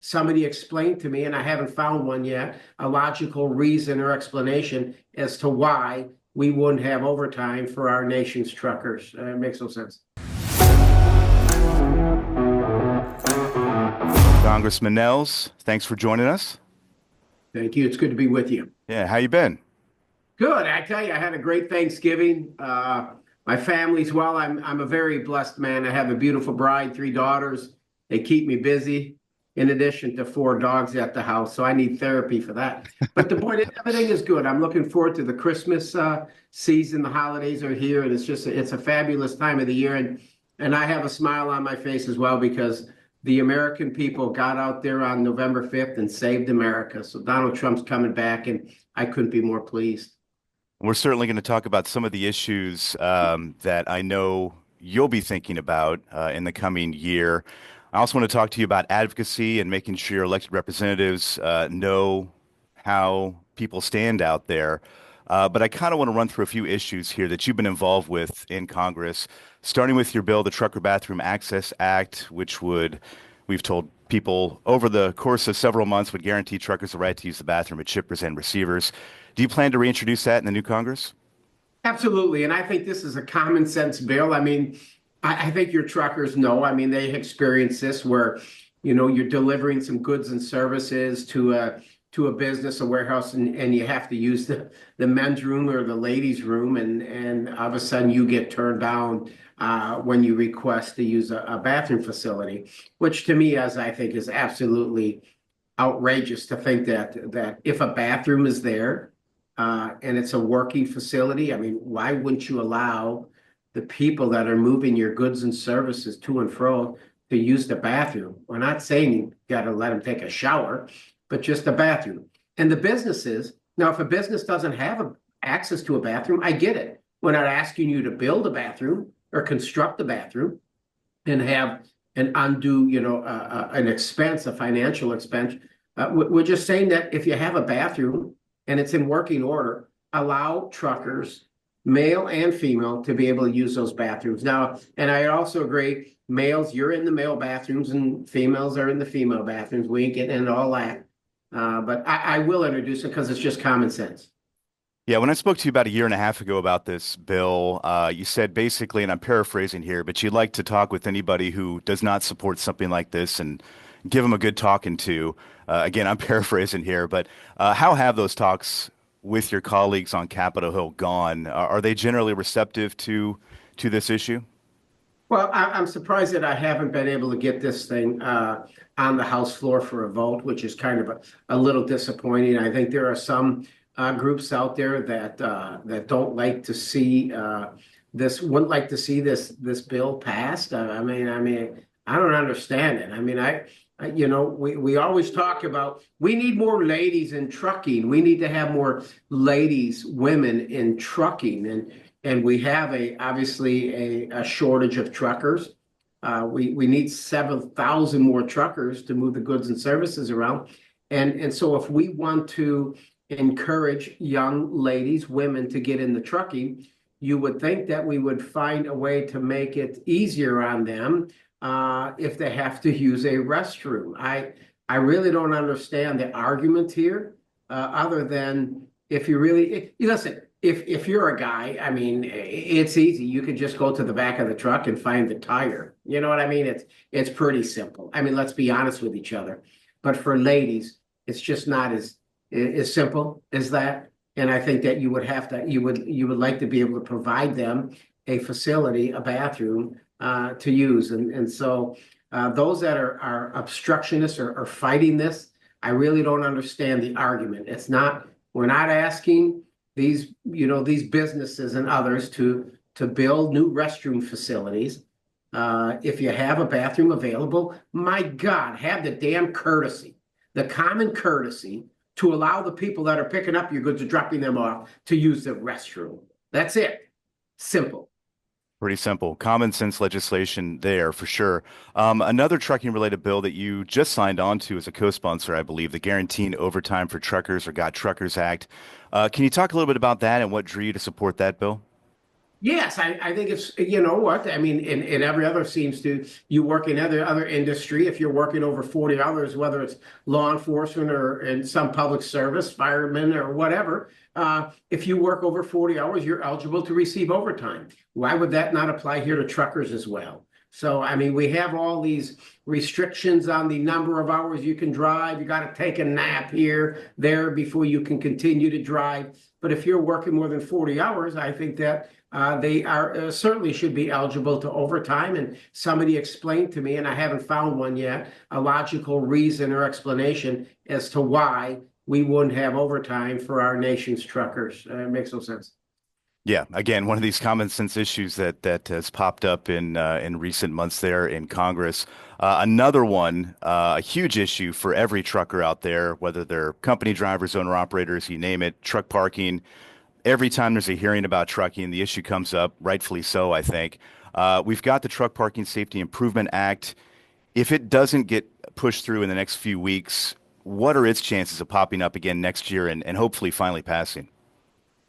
somebody explain to me, and I haven't found one yet, a logical reason or explanation as to why we wouldn't have overtime for our nation's truckers. It makes no sense. Congressman Nehls, thanks for joining us. Thank you. It's good to be with you. Yeah, how you been? Good. I tell you, I had a great Thanksgiving. My family's well. I'm a very blessed man. I have a beautiful bride, three daughters. They keep me busy, in addition to four dogs at the house. So I need therapy for that. But the point is, everything is good. I'm looking forward to the Christmas season. The holidays are here, and it's a fabulous time of the year. And I have a smile on my face as well because the American people got out there on November 5th and saved America. So Donald Trump's coming back, and I couldn't be more pleased. We're certainly going to talk about some of the issues that I know you'll be thinking about in the coming year. I also want to talk to you about advocacy and making sure your elected representatives know how people stand out there. But I kind of want to run through a few issues here that you've been involved with in Congress, starting with your bill, the Trucker Bathroom Access Act, which we've told people over the course of several months, would guarantee truckers the right to use the bathroom at shippers and receivers. Do you plan to reintroduce that in the new Congress? Absolutely. And I think this is a common sense bill. I mean, I think your truckers know. I mean, they experience this where, you're delivering some goods and services to a business, a warehouse, and you have to use the men's room or the ladies' room, and all of a sudden you get turned down when you request to use a bathroom facility, which to me, as I think, is absolutely outrageous to think that if a bathroom is there and it's a working facility, I mean, why wouldn't you allow the people that are moving your goods and services to and fro to use the bathroom? We're not saying you got to let them take a shower, but just the bathroom. And the businesses, now, if a business doesn't have access to a bathroom, I get it. We're not asking you to build a bathroom or construct a bathroom and have an undue, an expense, a financial expense. We're just saying that if you have a bathroom and it's in working order, allow truckers, male and female, to be able to use those bathrooms. Now, and I also agree, males, you're in the male bathrooms and females are in the female bathrooms. We ain't getting into all that. But I will introduce it because it's just common sense. Yeah, when I spoke to you about a year and a half ago about this bill, you said basically, and I'm paraphrasing here, but you'd like to talk with anybody who does not support something like this and give them a good talking to. Again, I'm paraphrasing here, but how have those talks with your colleagues on Capitol Hill gone? Are they generally receptive to this issue? Well, I'm surprised that I haven't been able to get this thing on the House floor for a vote, which is kind of a little disappointing. I think there are some groups out there that don't like to see wouldn't like to see this bill passed. I mean, I don't understand it. I mean, we always talk about we need more ladies in trucking. We need to have more ladies, women in trucking, and we have obviously a shortage of truckers. We need several thousand more truckers to move the goods and services around. And so if we want to encourage young ladies, women to get in the trucking, you would think that we would find a way to make it easier on them if they have to use a restroom. I really don't understand the argument here, other than if you really listen. If you're a guy, I mean, it's easy. You could just go to the back of the truck and find the tire. You know what I mean? It's pretty simple. I mean, let's be honest with each other. But for ladies, it's just not as simple as that. And I think that you would like to be able to provide them a facility, a bathroom to use. And so those that are obstructionists are fighting this. I really don't understand the argument. We're not asking these businesses and others to build new restroom facilities. If you have a bathroom available, my God, have the damn courtesy, the common courtesy to allow the people that are picking up your goods or dropping them off to use the restroom. That's it. Simple. Pretty simple. Common sense legislation there for sure. Another trucking related bill that you just signed on to as a co-sponsor, I believe, the Guaranteeing Overtime for Truckers or Got Truckers Act. Can you talk a little bit about that and what drew you to support that bill? Yes, I think it's, you know what, I mean, in every other seems to, you work in other industry, if you're working over 40 hours, whether it's law enforcement or in some public service, firemen or whatever, if you work over 40 hours, you're eligible to receive overtime. Why would that not apply here to truckers as well? So, I mean, we have all these restrictions on the number of hours you can drive. You got to take a nap here, there before you can continue to drive. But if you're working more than 40 hours, I think that they are certainly should be eligible to overtime. And somebody explained to me, and I haven't found one yet, a logical reason or explanation as to why we wouldn't have overtime for our nation's truckers. It makes no sense. Yeah, again, one of these common sense issues that has popped up in recent months there in Congress. Another one, a huge issue for every trucker out there, whether they're company drivers, owner operators, you name it, truck parking. Every time there's a hearing about trucking, the issue comes up, rightfully so, I think. We've got the Truck Parking Safety Improvement Act. If it doesn't get pushed through in the next few weeks, what are its chances of popping up again next year and hopefully finally passing?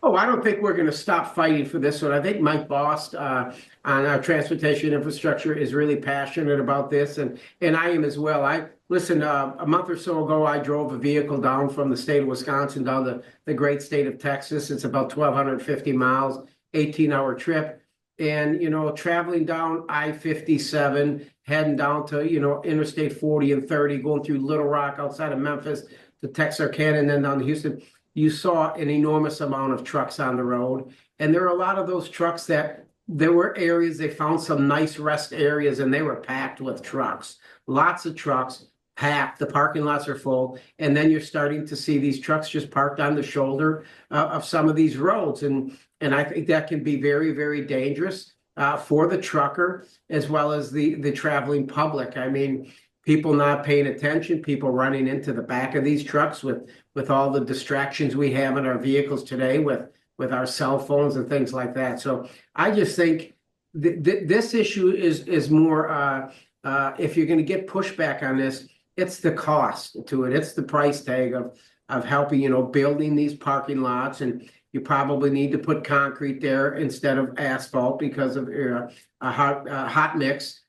Oh, I don't think we're going to stop fighting for this one. I think Mike Bost on our transportation infrastructure is really passionate about this, and I am as well. I listen. A month or so ago, I drove a vehicle down from the state of Wisconsin down to the great state of Texas. It's about 1,250 miles, 18-hour trip, and traveling down I-57, heading down to Interstate 40 and 30, going through Little Rock outside of Memphis to Texarkana, and then down to Houston. You saw an enormous amount of trucks on the road. And there are a lot of those trucks that there were areas, they found some nice rest areas and they were packed with trucks. Lots of trucks packed. The parking lots are full. And then you're starting to see these trucks just parked on the shoulder of some of these roads. And I think that can be very, very dangerous for the trucker as well as the traveling public. I mean, people not paying attention, people running into the back of these trucks with all the distractions we have in our vehicles today with our cell phones and things like that. So I just think this issue is more if you're going to get pushback on this, it's the cost to it. It's the price tag of helping, building these parking lots, and you probably need to put concrete there instead of asphalt because of a hot mix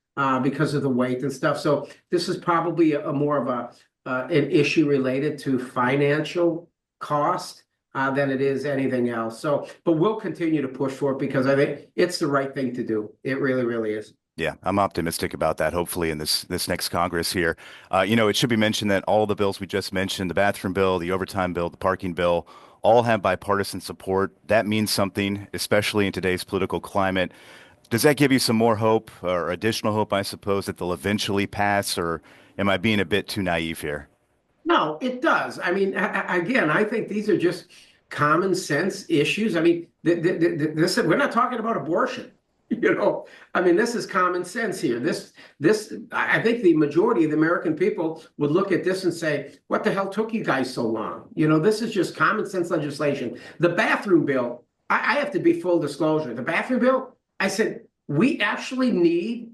because of the weight and stuff. So this is probably a more of an issue related to financial cost than it is anything else. So, but we'll continue to push for it because I think it's the right thing to do. It really, really is. Yeah, I'm optimistic about that. Hopefully, in this next Congress here, it should be mentioned that all the bills we just mentioned, the bathroom bill, the overtime bill, the parking bill, all have bipartisan support. That means something, especially in today's political climate. Does that give you some more hope or additional hope, I suppose, that they'll eventually pass, or am I being a bit too naive here? No, it does. I mean, again, I think these are just common sense issues. I mean, this we're not talking about abortion. I mean, this is common sense here. I think the majority of the American people would look at this and say, "What the hell took you guys so long?" This is just common sense legislation. The bathroom bill, I have to be full disclosure. The bathroom bill, I said, we actually need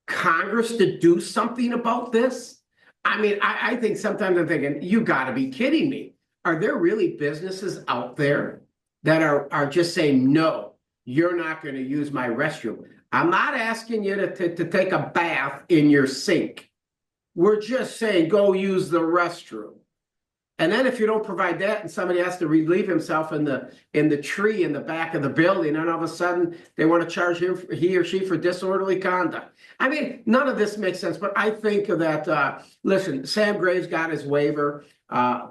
Congress to do something about this. I mean, I think sometimes I'm thinking, you got to be kidding me. Are there really businesses out there that are just saying, no, you're not going to use my restroom? I'm not asking you to take a bath in your sink. We're just saying, go use the restroom. And then if you don't provide that and somebody has to relieve himself in the tree in the back of the building, and all of a sudden they want to charge he or she for disorderly conduct. I mean, none of this makes sense, but I think that, listen, Sam Graves got his waiver.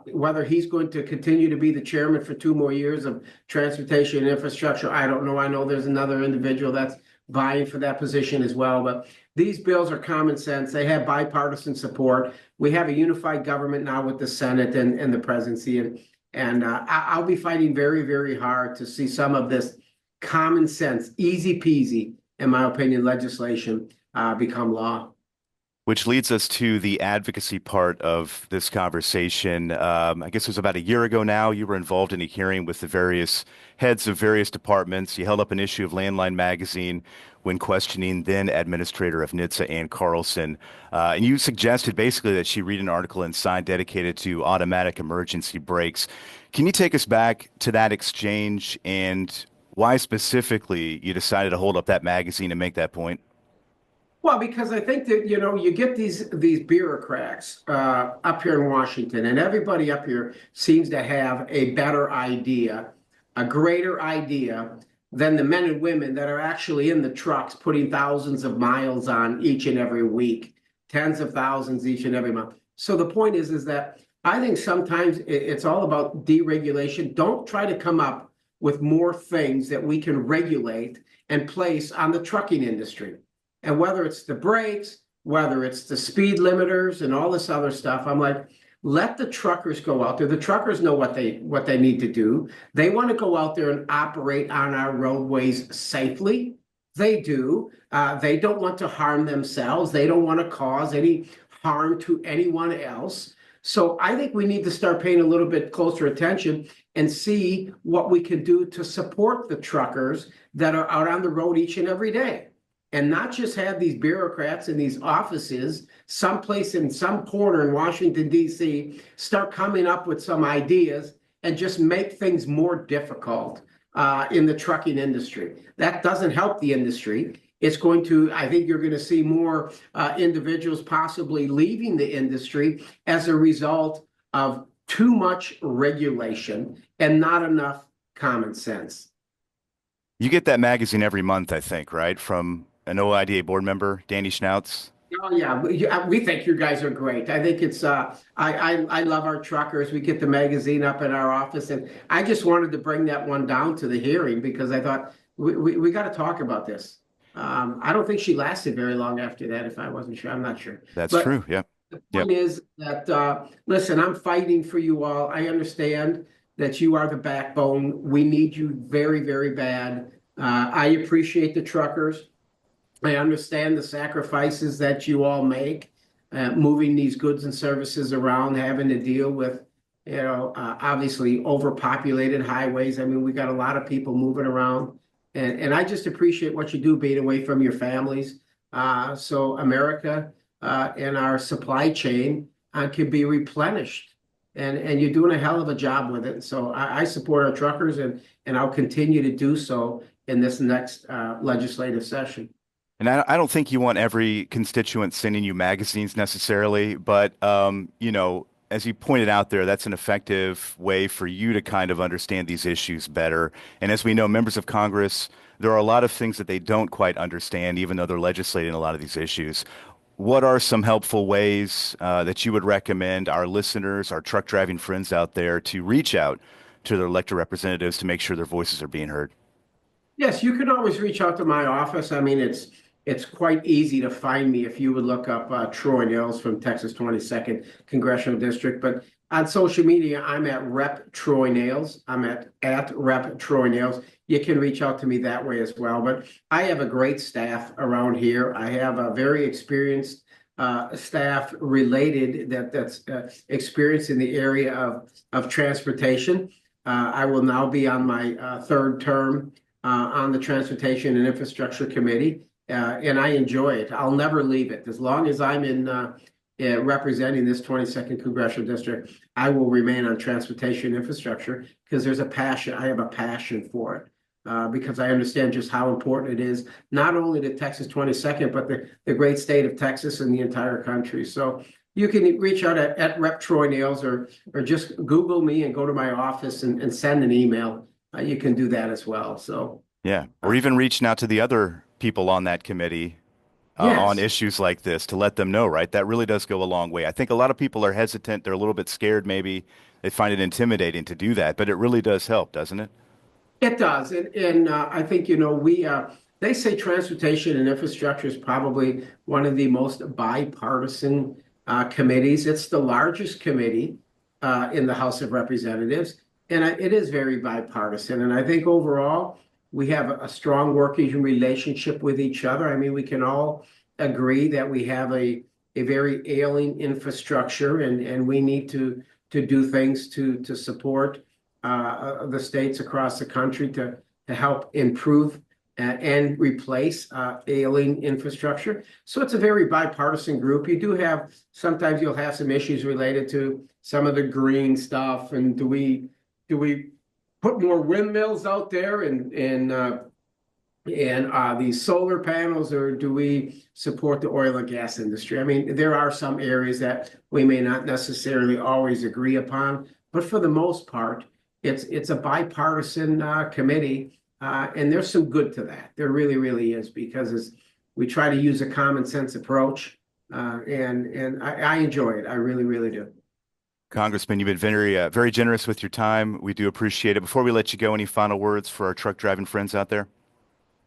Whether he's going to continue to be the chairman for 2 more years of transportation and infrastructure, I don't know. I know there's another individual that's vying for that position as well, but these bills are common sense. They have bipartisan support. We have a unified government now with the Senate and the presidency, and I'll be fighting very, very hard to see some of this common sense, easy peasy, in my opinion, legislation become law. Which leads us to the advocacy part of this conversation. I guess it was about a year ago now. You were involved in a hearing with the various heads of various departments. You held up an issue of Landline magazine when questioning then administrator of NHTSA, Ann Carlson. And you suggested basically that she read an article inside dedicated to automatic emergency brakes. Can you take us back to that exchange and why specifically you decided to hold up that magazine and make that point? Well, because I think that, you get these bureaucrats up here in Washington, and everybody up here seems to have a better idea, a greater idea than the men and women that are actually in the trucks putting thousands of miles on each and every week, tens of thousands each and every month. So the point is that I think sometimes it's all about deregulation. Don't try to come up with more things that we can regulate and place on the trucking industry. And whether it's the brakes, whether it's the speed limiters and all this other stuff, I'm like, let the truckers go out there. The truckers know what they need to do. They want to go out there and operate on our roadways safely. They do. They don't want to harm themselves. They don't want to cause any harm to anyone else. So I think we need to start paying a little bit closer attention and see what we can do to support the truckers that are out on the road each and every day. And not just have these bureaucrats in these offices, someplace in some corner in Washington, D.C., start coming up with some ideas and just make things more difficult in the trucking industry. That doesn't help the industry. It's going to, I think you're going to see more individuals possibly leaving the industry as a result of too much regulation and not enough common sense. You get that magazine every month, I think, right? From an OIDA board member, Danny Schnautz. Oh yeah, we think you guys are great. I think it's I love our truckers. We get the magazine up in our office, and I just wanted to bring that one down to the hearing because I thought we got to talk about this. I don't think she lasted very long after that. If I wasn't sure, I'm not sure. That's But true. Yep. the Yep. point is that listen, I'm fighting for you all. I understand that you are the backbone. We need you very, very bad. I appreciate the truckers. I understand the sacrifices that you all make, moving these goods and services around, having to deal with, obviously overpopulated highways. I mean, we got a lot of people moving around, and I just appreciate what you do being away from your families. So America and our supply chain can be replenished, and you're doing a hell of a job with it. So I support our truckers, and I'll continue to do so in this next legislative session. And I don't think you want every constituent sending you magazines necessarily, but as you pointed out there, that's an effective way for you to kind of understand these issues better. And as we know, members of Congress, there are a lot of things that they don't quite understand, even though they're legislating a lot of these issues. What are some helpful ways that you would recommend our listeners, our truck driving friends out there, to reach out to their elected representatives to make sure their voices are being heard? Yes, you can always reach out to my office. I mean, it's quite easy to find me if you would look up Troy Nehls from Texas 22nd Congressional District. But on social media, I'm at Rep Troy Nehls. I'm at Rep Troy Nehls. You can reach out to me that way as well. But I have a great staff around here. I have a very experienced staff related that's experienced in the area of transportation. I will now be on my third term on the Transportation and Infrastructure Committee, and I enjoy it. I'll never leave it. As long as I'm in representing this 22nd Congressional District, I will remain on transportation infrastructure because there's a passion. I have a passion for it because I understand just how important it is, not only to Texas 22nd, but the great state of Texas and the entire country. So you can reach out at Rep Troy Nehls or just Google me and go to my office and send an email. You can do that as well. So, Yeah. Or even reaching out to the other people on that committee on yes, issues like this to let them know, right? That really does go a long way. I think a lot of people are hesitant. They're a little bit scared, maybe. They find it intimidating to do that, but it really does help, doesn't it? it does. And I think, they say transportation and infrastructure is probably one of the most bipartisan committees. It's the largest committee in the House of Representatives, and it is very bipartisan. And I think overall, we have a strong working relationship with each other. I mean, we can all agree that we have a very ailing infrastructure, and we need to do things to support the states across the country to help improve and replace ailing infrastructure. So it's a very bipartisan group. You do have, sometimes you'll have some issues related to some of the green stuff, and do we put more windmills out there and these solar panels, or do we support the oil and gas industry? I mean, there are some areas that we may not necessarily always agree upon, but for the most part, it's a bipartisan committee, and there's some good to that. There really, really is, because we try to use a common sense approach, and I enjoy it. I really, really do. Congressman, you've been very generous with your time. We do appreciate it. Before we let you go, any final words for our truck driving friends out there?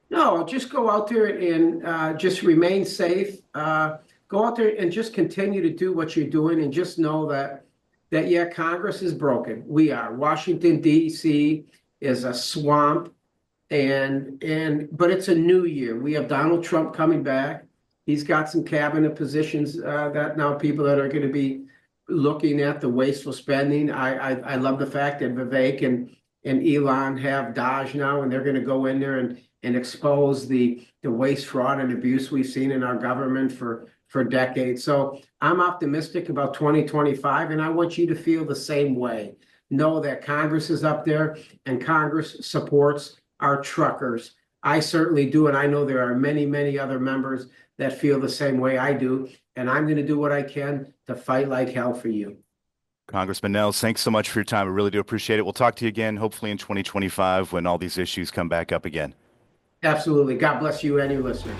No, just go out there and just remain safe. Go out there and just continue to do what you're doing, and just know that yeah, Congress is broken. We are. Washington, D.C. is a swamp, but it's a new year. We have Donald Trump coming back. He's got some cabinet positions that now people that are going to be looking at the wasteful spending. I love the fact that Vivek and Elon have Dodge now, and they're going to go in there and expose the waste, fraud, and abuse we've seen in our government for decades. So I'm optimistic about 2025, and I want you to feel the same way. Know that Congress is up there, and Congress supports our truckers. I certainly do, and I know there are many, many other members that feel the same way I do, and I'm going to do what I can to fight like hell for you. Congressman Nehls, thanks so much for your time. I really do appreciate it. We'll talk to you again, hopefully in 2025 when all these issues come back up again. Absolutely. God bless you and your listeners.